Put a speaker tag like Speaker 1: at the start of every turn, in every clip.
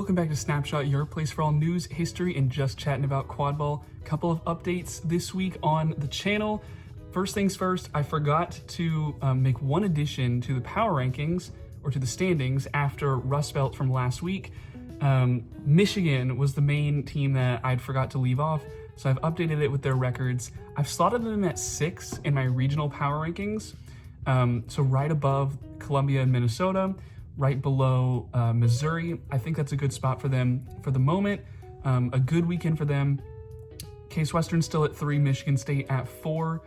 Speaker 1: welcome back to Snapshot, your place for all news, history, and just chatting about quad ball. Couple of updates this week on the channel. First things first, I forgot to make one addition to the power rankings, or to the standings, after Rust Belt from last week. Michigan was the main team that I'd forgot to leave off, so I've updated it with their records. I've slotted them at 6 in my regional power rankings, so right above Columbia and Minnesota, right below Missouri. I think that's a good spot for them for the moment. A good weekend for them. Case Western still at 3, Michigan State at 4,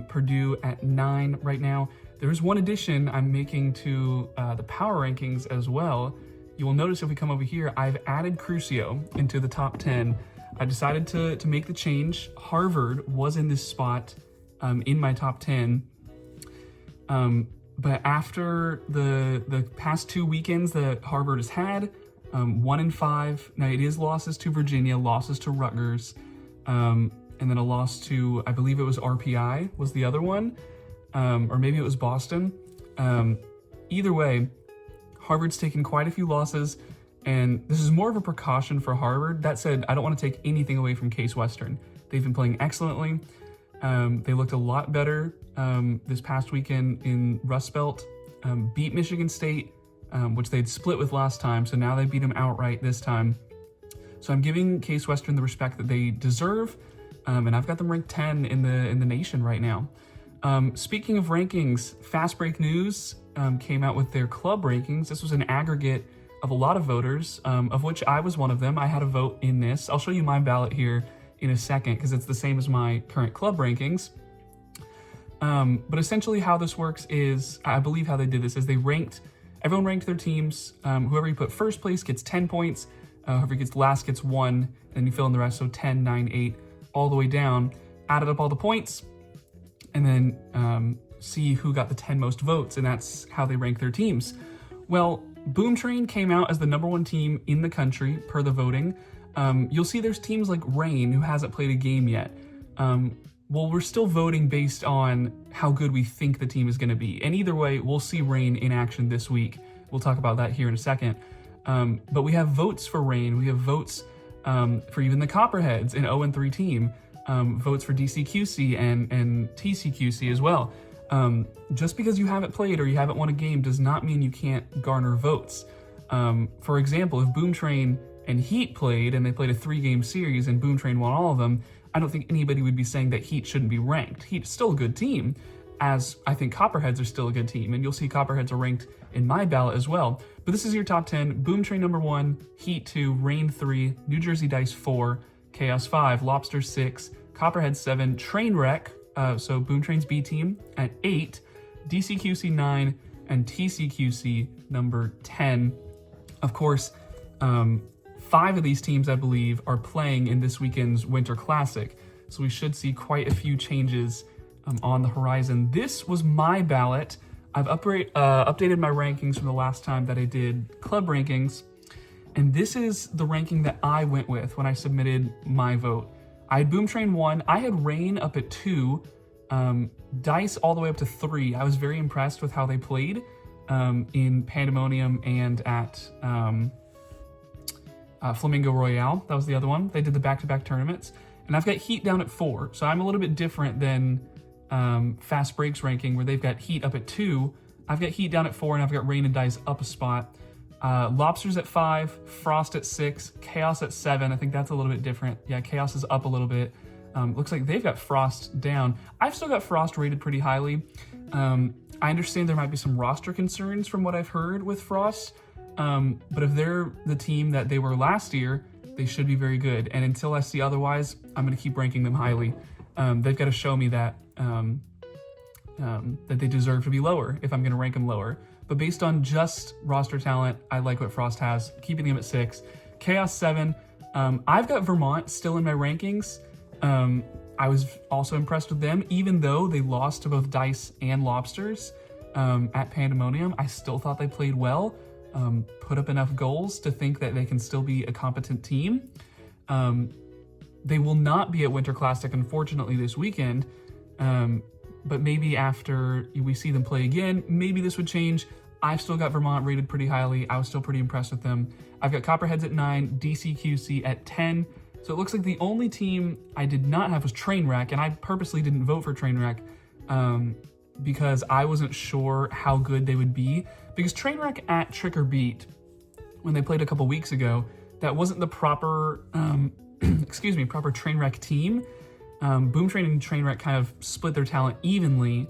Speaker 1: Purdue at 9 right now. There's one addition I'm making to the power rankings as well. You will notice if we come over here, I've added Crucio into the top 10. I decided to make the change. Harvard was in this spot in my top 10. But after the past 2 weekends that Harvard has had, 1 and 5, now it is losses to Virginia, losses to Rutgers, and then a loss to, I believe it was RPI was the other one, or maybe it was Boston. Either way, Harvard's taken quite a few losses, and this is more of a precaution for Harvard. That said, I don't want to take anything away from Case Western. They've been playing excellently. They looked a lot better this past weekend in Rust Belt, beat Michigan State, which they'd split with last time, so now they beat them outright this time. So I'm giving Case Western the respect that they deserve, and I've got them ranked 10 in the nation right now. Speaking of rankings, Fast Break News came out with their club rankings. This was an aggregate of a lot of voters, of which I was one of them. I had a vote in this. I'll show you my ballot here in a second because it's the same as my current club rankings. But essentially how this works is, I believe how they did this is everyone ranked their teams. Whoever you put first place gets 10 points. Whoever gets last gets 1, and you fill in the rest, so 10, 9, 8, all the way down. Added up all the points, and then see who got the 10 most votes, and that's how they rank their teams. Well, Boom Train came out as the #1 team in the country per the voting. You'll see there's teams like Rain who hasn't played a game yet. Well, we're still voting based on how good we think the team is going to be. And either way, we'll see Rain in action this week. We'll talk about that here in a second. But we have votes for Rain. We have votes for even the Copperheads, an 0-3 team. Votes for DCQC and TCQC as well. Just because you haven't played or you haven't won a game does not mean you can't garner votes. For example, if Boom Train and Heat played and they played a 3-game series and Boom Train won all of them, I don't think anybody would be saying that Heat shouldn't be ranked. Heat's still a good team, as I think Copperheads are still a good team, and you'll see Copperheads are ranked in my ballot as well. But this is your top 10. Boom Train #1, Heat 2, Rain 3, New Jersey Dice 4, Chaos 5, Lobster 6, Copperhead 7, Trainwreck, so Boom Train's B team, at 8, DCQC 9, and TCQC number 10. Of course, 5 of these teams, I believe, are playing in this weekend's Winter Classic, so we should see quite a few changes on the horizon. This was my ballot. I've updated my rankings from the last time that I did club rankings, and this is the ranking that I went with when I submitted my vote. I had Boom Train 1, I had Rain up at 2, Dice all the way up to 3. I was very impressed with how they played in Pandemonium and at Flamingo Royale. That was the other one. They did the back-to-back tournaments. And I've got Heat down at 4, so I'm a little bit different than Fast Break's ranking, where they've got Heat up at 2. I've got Heat down at 4, and I've got Rain and Dice up a spot. Lobsters at 5, Frost at 6, Chaos at 7. I think that's a little bit different. Yeah, Chaos is up a little bit. Looks like they've got Frost down. I've still got Frost rated pretty highly. I understand there might be some roster concerns from what I've heard with Frost, but if they're the team that they were last year, they should be very good. And until I see otherwise, I'm going to keep ranking them highly. They've got to show me that that they deserve to be lower if I'm going to rank them lower. But based on just roster talent, I like what Frost has, keeping them at 6. Chaos 7. I've got Vermont still in my rankings. I was also impressed with them, even though they lost to both Dice and Lobsters at Pandemonium. I still thought they played well, put up enough goals to think that they can still be a competent team. They will not be at Winter Classic, unfortunately, this weekend, but maybe after we see them play again, maybe this would change. I've still got Vermont rated pretty highly. I was still pretty impressed with them. I've got Copperheads at 9, DCQC at 10. So it looks like the only team I did not have was Trainwreck, and I purposely didn't vote for Trainwreck because I wasn't sure how good they would be. Because Trainwreck at Trick or Beat, when they played a couple weeks ago, that wasn't the proper, proper Trainwreck team. Boom Train and Trainwreck kind of split their talent evenly,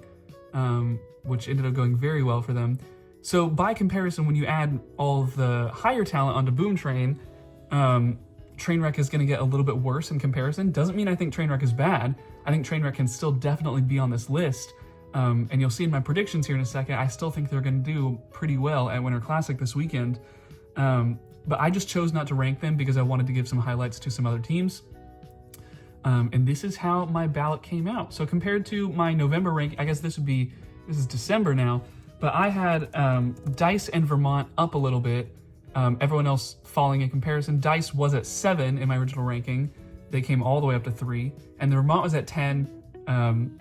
Speaker 1: which ended up going very well for them. So by comparison, when you add all of the higher talent onto Boom Train, Trainwreck is going to get a little bit worse in comparison. Doesn't mean I think Trainwreck is bad. I think Trainwreck can still definitely be on this list. And you'll see in my predictions here in a second, I still think they're going to do pretty well at Winter Classic this weekend. But I just chose not to rank them because I wanted to give some highlights to some other teams. And this is how my ballot came out. So compared to my November rank, I guess this is December now, but I had Dice and Vermont up a little bit. Everyone else falling in comparison. Dice was at 7 in my original ranking. They came all the way up to 3. And the Vermont was at 10,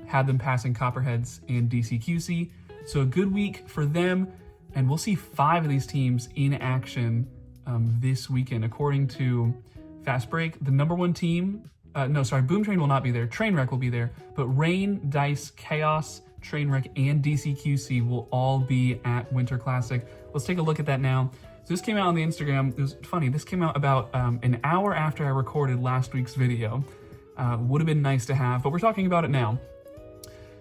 Speaker 1: had them passing Copperheads and DCQC. So a good week for them. And we'll see 5 of these teams in action this weekend. According to Fast Break, the number 1 team, Boom Train will not be there. Trainwreck will be there. But Rain, Dice, Chaos, Trainwreck, and DCQC will all be at Winter Classic. Let's take a look at that now. So this came out on the Instagram. It was funny. This came out about an hour after I recorded last week's video. Would have been nice to have, but we're talking about it now.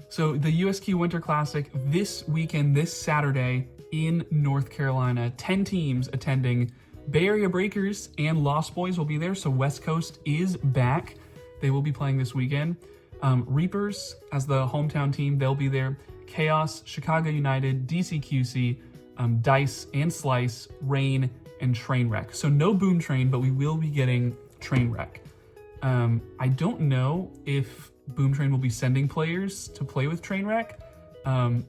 Speaker 1: So the USQ Winter Classic this weekend, this Saturday in North Carolina. 10 teams attending. Bay Area Breakers and Lost Boys will be there, so West Coast is back. They will be playing this weekend. Reapers, as the hometown team, they'll be there. Chaos, Chicago United, DCQC, Dice and Slice, Rain, and Trainwreck. So no Boom Train, but we will be getting Trainwreck. I don't know if Boom Train will be sending players to play with Trainwreck.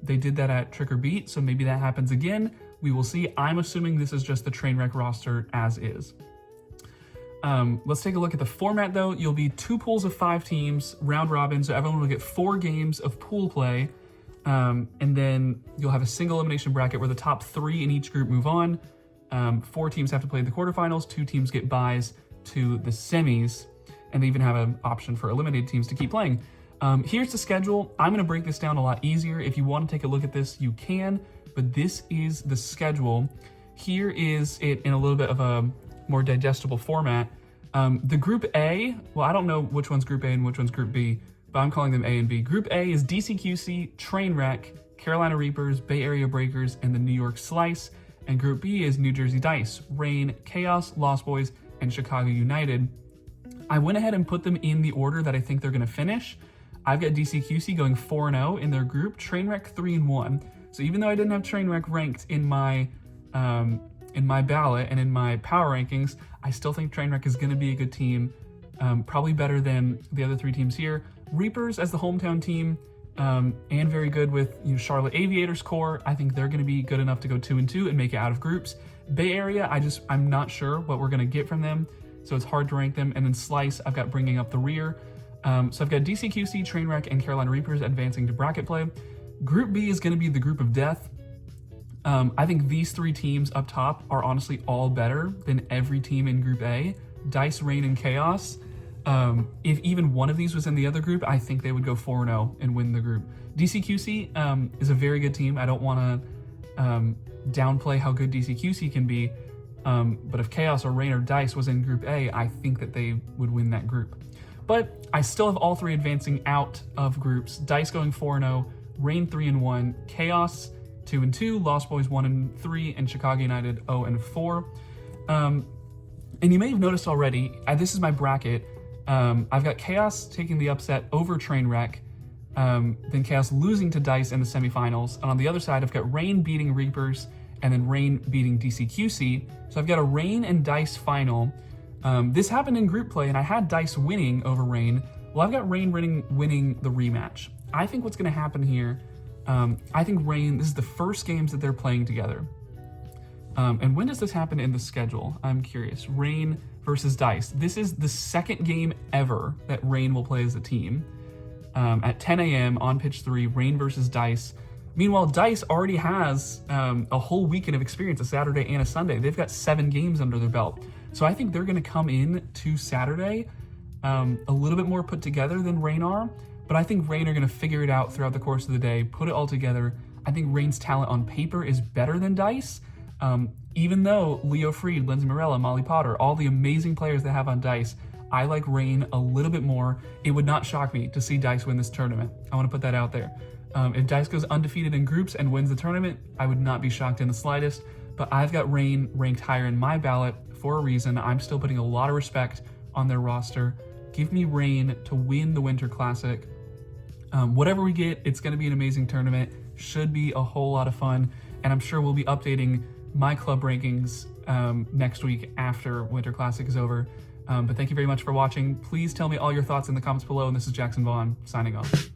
Speaker 1: They did that at Trick or Beat, so maybe that happens again. We will see. I'm assuming this is just the Trainwreck roster as is. Let's take a look at the format, though. You'll be 2 pools of 5 teams, round robin, so everyone will get 4 games of pool play. And then you'll have a single elimination bracket where the top 3 in each group move on. 4 teams have to play in the quarterfinals, 2 teams get byes to the semis, and they even have an option for eliminated teams to keep playing. Here's the schedule. I'm going to break this down a lot easier. If you want to take a look at this, you can, but this is the schedule. Here is it in a little bit of a more digestible format. The Group A, well, I don't know which one's Group A and which one's Group B, but I'm calling them A and B. Group A is DCQC, Trainwreck, Carolina Reapers, Bay Area Breakers, and the New York Slice. And Group B is New Jersey Dice, Rain, Chaos, Lost Boys, and Chicago United. I went ahead and put them in the order that I think they're going to finish. I've got DCQC going 4-0 in their group, Trainwreck 3-1. So even though I didn't have Trainwreck ranked in my ballot and in my power rankings, I still think Trainwreck is going to be a good team, probably better than the other 3 teams here. Reapers as the hometown team, and very good with Charlotte Aviators core. I think they're going to be good enough to go 2-2 and make it out of groups. Bay Area, I'm not sure what we're going to get from them, so it's hard to rank them. And then Slice, I've got bringing up the rear. So I've got DCQC, Trainwreck, and Carolina Reapers advancing to bracket play. Group B is going to be the group of death. I think these 3 teams up top are honestly all better than every team in Group A. Dice, Rain, and Chaos. If even one of these was in the other group, I think they would go 4-0 and win the group. DCQC is a very good team. I don't want to downplay how good DCQC can be, but if Chaos or Rain or Dice was in Group A, I think that they would win that group. But I still have all 3 advancing out of groups. Dice going 4-0, Rain 3-1, Chaos 2-2, Lost Boys 1-3, and Chicago United 0-4. And you may have noticed already, this is my bracket. I've got Chaos taking the upset over Trainwreck, then Chaos losing to Dice in the semifinals. And on the other side, I've got Rain beating Reapers, and then Rain beating DCQC. So I've got a Rain and Dice final. This happened in group play, and I had Dice winning over Rain. Well, I've got Rain winning the rematch. I think what's going to happen here, I think Rain, this is the first games that they're playing together. And when does this happen in the schedule? I'm curious. Rain versus Dice. This is the second game ever that Rain will play as a team. At 10 a.m. on pitch 3, Rain versus Dice. Meanwhile, DICE already has a whole weekend of experience, a Saturday and a Sunday. They've got 7 games under their belt. So I think they're going to come in to Saturday a little bit more put together than Rain are. But I think Rain are going to figure it out throughout the course of the day, put it all together. I think Rain's talent on paper is better than DICE. Even though Leo Freed, Lindsay Morella, Molly Potter, all the amazing players they have on DICE, I like Rain a little bit more. It would not shock me to see DICE win this tournament. I want to put that out there. If DICE goes undefeated in groups and wins the tournament, I would not be shocked in the slightest. But I've got Rain ranked higher in my ballot for a reason. I'm still putting a lot of respect on their roster. Give me Rain to win the Winter Classic. Whatever we get, it's going to be an amazing tournament. Should be a whole lot of fun. And I'm sure we'll be updating my club rankings next week after Winter Classic is over. But thank you very much for watching. Please tell me all your thoughts in the comments below. And this is Jackson Vaughn signing off.